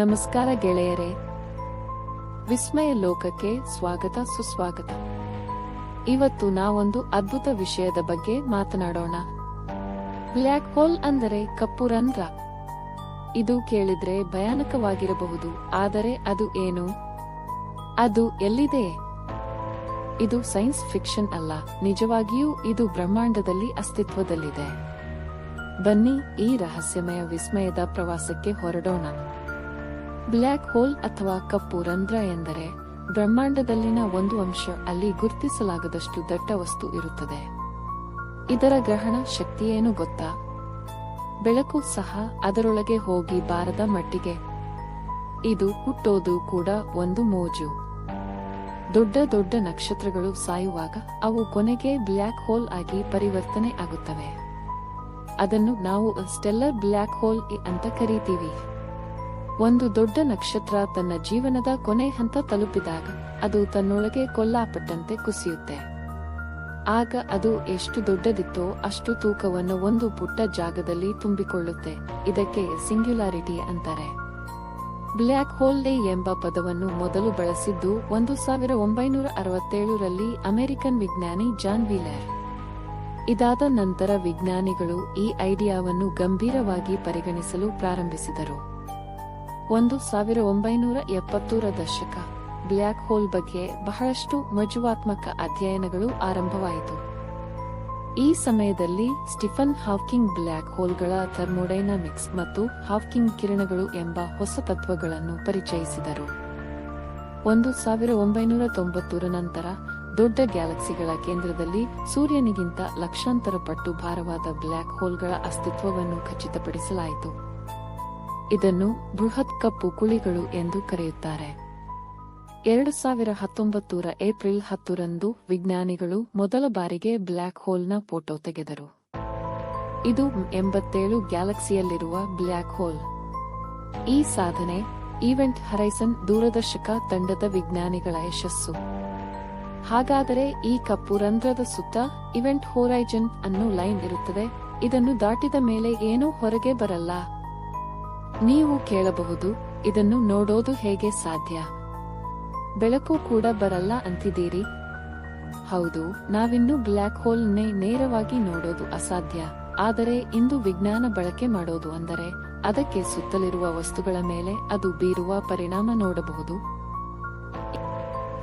ನಮಸ್ಕಾರ ಗೆಳೆಯರೇ, ವಿಸ್ಮಯ ಲೋಕಕ್ಕೆ ಸ್ವಾಗತ ಸುಸ್ವಾಗತ. ಇವತ್ತು ನಾವೊಂದು ಅದ್ಭುತ ವಿಷಯದ ಬಗ್ಗೆ ಮಾತನಾಡೋಣ. ಬ್ಲ್ಯಾಕ್ ಹೋಲ್ ಅಂದರೆ ಕಪ್ಪು ರಂಧ್ರ. ಇದು ಕೇಳಿದ್ರೆ ಭಯಾನಕವಾಗಿರಬಹುದು, ಆದರೆ ಅದು ಏನು? ಅದು ಎಲ್ಲಿದೆ? ಇದು ಸೈನ್ಸ್ ಫಿಕ್ಷನ್ ಅಲ್ಲ, ನಿಜವಾಗಿಯೂ ಇದು ಬ್ರಹ್ಮಾಂಡದಲ್ಲಿ ಅಸ್ತಿತ್ವದಲ್ಲಿದೆ. ಬನ್ನಿ ಈ ರಹಸ್ಯಮಯ ವಿಸ್ಮಯದ ಪ್ರವಾಸಕ್ಕೆ ಹೊರಡೋಣ. ಬ್ಲ್ಯಾಕ್ ಹೋಲ್ ಅಥವಾ ಕಪ್ಪು ರಂಧ್ರ ಎಂದರೆ ಬ್ರಹ್ಮಾಂಡದಲ್ಲಿನ ಒಂದು ಅಂಶ, ಅಲ್ಲಿ ಗುರುತಿಸಲಾಗದಷ್ಟು ದಟ್ಟ ವಸ್ತು ಇರುತ್ತದೆ. ಇದರ ಗ್ರಹಣ ಶಕ್ತಿಯೇನು ಗೊತ್ತಾ? ಬೆಳಕು ಸಹ ಅದರೊಳಗೆ ಹೋಗಿ ಬಾರದ ಮಟ್ಟಿಗೆ. ಇದು ಹುಟ್ಟೋದು ಕೂಡ ಒಂದು ಮೋಜು. ದೊಡ್ಡ ದೊಡ್ಡ ನಕ್ಷತ್ರಗಳು ಸಾಯುವಾಗ ಅವು ಕೊನೆಗೆ ಬ್ಲ್ಯಾಕ್ ಹೋಲ್ ಆಗಿ ಪರಿವರ್ತನೆ ಆಗುತ್ತವೆ. ಅದನ್ನು ನಾವು ಸ್ಟೆಲ್ಲರ್ ಬ್ಲ್ಯಾಕ್ ಹೋಲ್ ಅಂತ ಕರೀತೀವಿ. ಒಂದು ದೊಡ್ಡ ನಕ್ಷತ್ರ ತನ್ನ ಜೀವನದ ಕೊನೆ ಹಂತ ತಲುಪಿದಾಗ ಅದು ತನ್ನೊಳಗೆ ಕೊಲ್ಲಾಪಟ್ಟಂತೆ ಕುಸಿಯುತ್ತೆ. ಆಗ ಅದು ಎಷ್ಟು ದೊಡ್ಡದಿತ್ತೋ ಅಷ್ಟು ತೂಕವನ್ನು ಒಂದು ಪುಟ್ಟ ಜಾಗದಲ್ಲಿ ತುಂಬಿಕೊಳ್ಳುತ್ತೆ. ಇದಕ್ಕೆ ಸಿಂಗ್ಯುಲಾರಿಟಿ ಅಂತಾರೆ. ಬ್ಲ್ಯಾಕ್ ಹೋಲ್ ಎಂಬ ಪದವನ್ನು ಮೊದಲು ಬಳಸಿದ್ದು 1967ರಲ್ಲಿ ಅಮೆರಿಕನ್ ವಿಜ್ಞಾನಿ ಜಾನ್ ವೀಲರ್. ಇದಾದ ನಂತರ ವಿಜ್ಞಾನಿಗಳು ಈ ಐಡಿಯಾವನ್ನು ಗಂಭೀರವಾಗಿ ಪರಿಗಣಿಸಲು ಪ್ರಾರಂಭಿಸಿದರು. 1970ರ ದಶಕ ಬ್ಲ್ಯಾಕ್ ಹೋಲ್ ಬಗ್ಗೆ ಬಹಳಷ್ಟು ಮಜುವಾತ್ಮಕ ಅಧ್ಯಯನಗಳು ಆರಂಭವಾಯಿತು. ಈ ಸಮಯದಲ್ಲಿ ಸ್ಟೀಫನ್ ಹಾಕಿಂಗ್ ಬ್ಲ್ಯಾಕ್ ಹೋಲ್ಗಳ ಥರ್ಮೋಡೈನಾಮಿಕ್ಸ್ ಮತ್ತು ಹಾಕಿಂಗ್ ಕಿರಣಗಳು ಎಂಬ ಹೊಸ ತತ್ವಗಳನ್ನು ಪರಿಚಯಿಸಿದರು. 1990ರ ನಂತರ ದೊಡ್ಡ ಗ್ಯಾಲಕ್ಸಿಗಳ ಕೇಂದ್ರದಲ್ಲಿ ಸೂರ್ಯನಿಗಿಂತ ಲಕ್ಷಾಂತರ ಪಟ್ಟು ಭಾರವಾದ ಬ್ಲ್ಯಾಕ್ ಹೋಲ್ಗಳ ಅಸ್ತಿತ್ವವನ್ನು ಖಚಿತಪಡಿಸಲಾಯಿತು. ಇದನ್ನು ಬೃಹತ್ ಕಪ್ಪು ಕುಳಿಗಳು ಎಂದು ಕರೆಯುತ್ತಾರೆ. 2019ರ ಏಪ್ರಿಲ್ 10ರಂದು ವಿಜ್ಞಾನಿಗಳು ಮೊದಲ ಬಾರಿಗೆ ಬ್ಲ್ಯಾಕ್ ಹೋಲ್ನ ಫೋಟೋ ತೆಗೆದರು. ಇದು 87 ಗ್ಯಾಲಕ್ಸಿಯಲ್ಲಿರುವ ಬ್ಲ್ಯಾಕ್ ಹೋಲ್. ಈ ಸಾಧನೆ ಈವೆಂಟ್ ಹರೈಸನ್ ದೂರದರ್ಶಕ ತಂಡದ ವಿಜ್ಞಾನಿಗಳ ಯಶಸ್ಸು. ಹಾಗಾದರೆ ಈ ಕಪ್ಪು ರಂಧ್ರದ ಸುತ್ತ ಇವೆಂಟ್ ಹೋರೈಜನ್ ಅನ್ನೋ ಲೈನ್ ಇರುತ್ತದೆ. ಇದನ್ನು ದಾಟಿದ ಮೇಲೆ ಏನೂ ಹೊರಗೆ ಬರಲ್ಲ. ನೀವು ಕೇಳಬಹುದು, ಇದನ್ನು ನೋಡೋದು ಹೇಗೆ ಸಾಧ್ಯ? ಬೆಳಕು ಕೂಡ ಬರಲ್ಲ ಅಂತಿದ್ದೀರಿ. ಹೌದು, ನಾವಿನ್ನು ಬ್ಲ್ಯಾಕ್ ಹೋಲ್ನೇ ನೇರವಾಗಿ ನೋಡೋದು ಅಸಾಧ್ಯ. ಆದರೆ ಇಂದು ವಿಜ್ಞಾನ ಬಳಕೆ ಮಾಡೋದು ಅಂದರೆ ಅದಕ್ಕೆ ಸುತ್ತಲಿರುವ ವಸ್ತುಗಳ ಮೇಲೆ ಅದು ಬೀರುವ ಪರಿಣಾಮ ನೋಡಬಹುದು.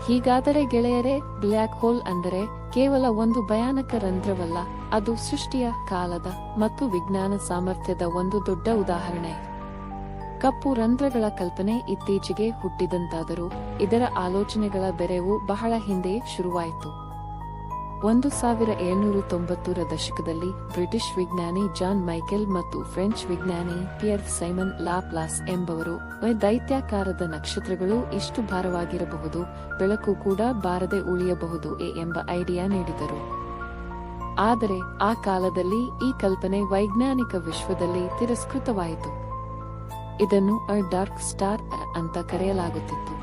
ಹೀಗಾದರೆ ಗೆಳೆಯರೇ, ಬ್ಲ್ಯಾಕ್ ಹೋಲ್ ಅಂದರೆ ಕೇವಲ ಒಂದು ಭಯಾನಕ ರಂಧ್ರವಲ್ಲ, ಅದು ಸೃಷ್ಟಿಯ, ಕಾಲದ ಮತ್ತು ವಿಜ್ಞಾನ ಸಾಮರ್ಥ್ಯದ ಒಂದು ದೊಡ್ಡ ಉದಾಹರಣೆ. ಕಪ್ಪು ರಂಧ್ರಗಳ ಕಲ್ಪನೆ ಇತ್ತೀಚೆಗೆ ಹುಟ್ಟಿದಂತಾದರೂ ಇದರ ಆಲೋಚನೆಗಳ ಬೆರವು ಬಹಳ ಹಿಂದೆಯೇ ಶುರುವಾಯಿತು. 1790ರ ದಶಕದಲ್ಲಿ ಬ್ರಿಟಿಷ್ ವಿಜ್ಞಾನಿ ಜಾನ್ ಮೈಕೆಲ್ ಮತ್ತು ಫ್ರೆಂಚ್ ವಿಜ್ಞಾನಿ ಪಿಯರ್ ಸೈಮನ್ ಲಾಪ್ಲಾಸ್ ಎಂಬವರು ದೈತ್ಯಾಕಾರದ ನಕ್ಷತ್ರಗಳು ಇಷ್ಟು ಭಾರವಾಗಿರಬಹುದು, ಬೆಳಕು ಕೂಡ ಬಾರದೆ ಉಳಿಯಬಹುದು ಎಂಬ ಐಡಿಯಾ ನೀಡಿದರು. ಆದರೆ ಆ ಕಾಲದಲ್ಲಿ ಈ ಕಲ್ಪನೆ ವೈಜ್ಞಾನಿಕ ವಿಶ್ವದಲ್ಲಿ ತಿರಸ್ಕೃತವಾಯಿತು. ಇದನ್ನು ಡಾರ್ಕ್ ಸ್ಟಾರ್ ಅಂತ ಕರೆಯಲಾಗುತ್ತಿತ್ತು.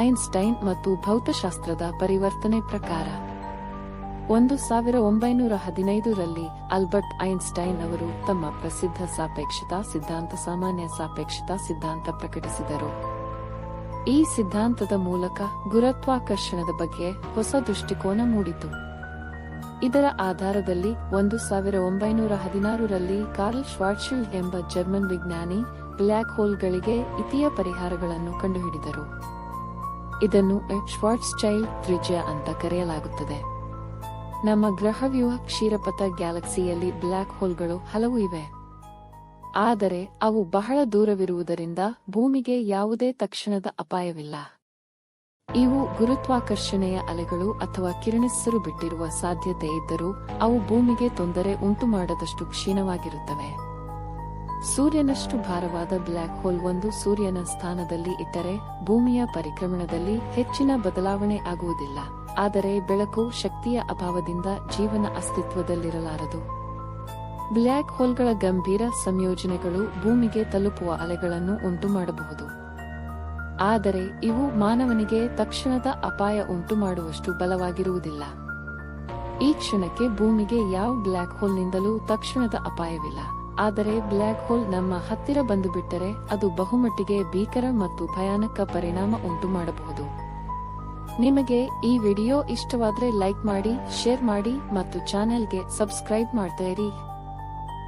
ಐನ್ಸ್ಟೈನ್ ಮತ್ತು ಭೌತಶಾಸ್ತ್ರದ ಪರಿವರ್ತನೆ ಪ್ರಕಾರ 1915ರಲ್ಲಿ ಆಲ್ಬರ್ಟ್ ಐನ್ಸ್ಟೈನ್ ಅವರು ತಮ್ಮ ಪ್ರಸಿದ್ಧ ಸಾಪೇಕ್ಷತಾ ಸಿದ್ಧಾಂತ, ಸಾಮಾನ್ಯ ಸಾಪೇಕ್ಷತಾ ಸಿದ್ಧಾಂತ ಪ್ರಕಟಿಸಿದರು. ಈ ಸಿದ್ಧಾಂತದ ಮೂಲಕ ಗುರುತ್ವಾಕರ್ಷಣದ ಬಗ್ಗೆ ಹೊಸ ದೃಷ್ಟಿಕೋನ ಮೂಡಿತು. ಇದರ ಆಧಾರದಲ್ಲಿ 1916ರಲ್ಲಿ ಕಾರ್ಲ್ ಶ್ವಾರ್ಟ್ಝ್ಶೈಲ್ಡ್ ಎಂಬ ಜರ್ಮನ್ ವಿಜ್ಞಾನಿ ಬ್ಲ್ಯಾಕ್ ಹೋಲ್ಗಳಿಗೆ ಇತಿಯ ಪರಿಹಾರಗಳನ್ನು ಕಂಡುಹಿಡಿದರು. ಇದನ್ನು ಶ್ವಾರ್ಟ್ಝ್ಶೈಲ್ಡ್ ತ್ರಿಜ್ಯ ಅಂತ ಕರೆಯಲಾಗುತ್ತದೆ. ನಮ್ಮ ಗ್ರಹವ್ಯೂಹ ಕ್ಷೀರಪಥ ಗ್ಯಾಲಕ್ಸಿಯಲ್ಲಿ ಬ್ಲ್ಯಾಕ್ ಹೋಲ್ಗಳು ಹಲವು ಇವೆ. ಆದರೆ ಅವು ಬಹಳ ದೂರವಿರುವುದರಿಂದ ಭೂಮಿಗೆ ಯಾವುದೇ ತಕ್ಷಣದ ಅಪಾಯವಿಲ್ಲ. ಇವು ಗುರುತ್ವಾಕರ್ಷಣೆಯ ಅಲೆಗಳು ಅಥವಾ ಕಿರಣಸ್ಸರು ಬಿಟ್ಟಿರುವ ಸಾಧ್ಯತೆ ಇದ್ದರೂ ಅವು ಭೂಮಿಗೆ ತೊಂದರೆ ಉಂಟುಮಾಡದಷ್ಟು ಕ್ಷೀಣವಾಗಿರುತ್ತವೆ. ಸೂರ್ಯನಷ್ಟು ಭಾರವಾದ ಬ್ಲ್ಯಾಕ್ ಹೋಲ್ ಒಂದು ಸೂರ್ಯನ ಸ್ಥಾನದಲ್ಲಿ ಇಟ್ಟರೆ ಭೂಮಿಯ ಪರಿಕ್ರಮಣದಲ್ಲಿ ಹೆಚ್ಚಿನ ಬದಲಾವಣೆ ಆಗುವುದಿಲ್ಲ. ಆದರೆ ಬೆಳಕು ಶಕ್ತಿಯ ಅಭಾವದಿಂದ ಜೀವನ ಅಸ್ತಿತ್ವದಲ್ಲಿರಲಾರದು. ಬ್ಲ್ಯಾಕ್ ಹೋಲ್ಗಳ ಗಂಭೀರ ಸಂಯೋಜನೆಗಳು ಭೂಮಿಗೆ ತಲುಪುವ ಅಲೆಗಳನ್ನು ಉಂಟುಮಾಡಬಹುದು. ಆದರೆ ಇವು ಮಾನವನಿಗೆ ತಕ್ಷಣದ ಅಪಾಯ ಉಂಟುಮಾಡುವಷ್ಟು ಬಲವಾಗಿರುವುದಿಲ್ಲ. ಈ ಕ್ಷಣಕ್ಕೆ ಭೂಮಿಗೆ ಯಾವ ಬ್ಲ್ಯಾಕ್ ಹೋಲ್ನಿಂದಲೂ ತಕ್ಷಣದ ಅಪಾಯವಿಲ್ಲ. ಆದರೆ ಬ್ಲ್ಯಾಕ್ ಹೋಲ್ ನಮ್ಮ ಹತ್ತಿರ ಬಂದು ಬಿಟ್ಟರೆ ಅದು ಬಹುಮಟ್ಟಿಗೆ ಭೀಕರ ಮತ್ತು ಭಯಾನಕ ಪರಿಣಾಮ ಉಂಟು ಮಾಡಬಹುದು. ನಿಮಗೆ ಈ ವಿಡಿಯೋ ಇಷ್ಟವಾದ್ರೆ ಲೈಕ್ ಮಾಡಿ, ಶೇರ್ ಮಾಡಿ ಮತ್ತು ಚಾನೆಲ್ಗೆ ಸಬ್ಸ್ಕ್ರೈಬ್ ಮಾಡ್ತಾ ಇರಿ.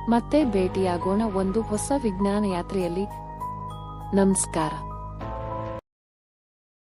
ಮತ್ತೆ ಭೇಟಿಯಾಗೋಣ ಒಂದು ಹೊಸ ವಿಜ್ಞಾನ ಯಾತ್ರೆಯಲ್ಲಿ. ನಮಸ್ಕಾರ.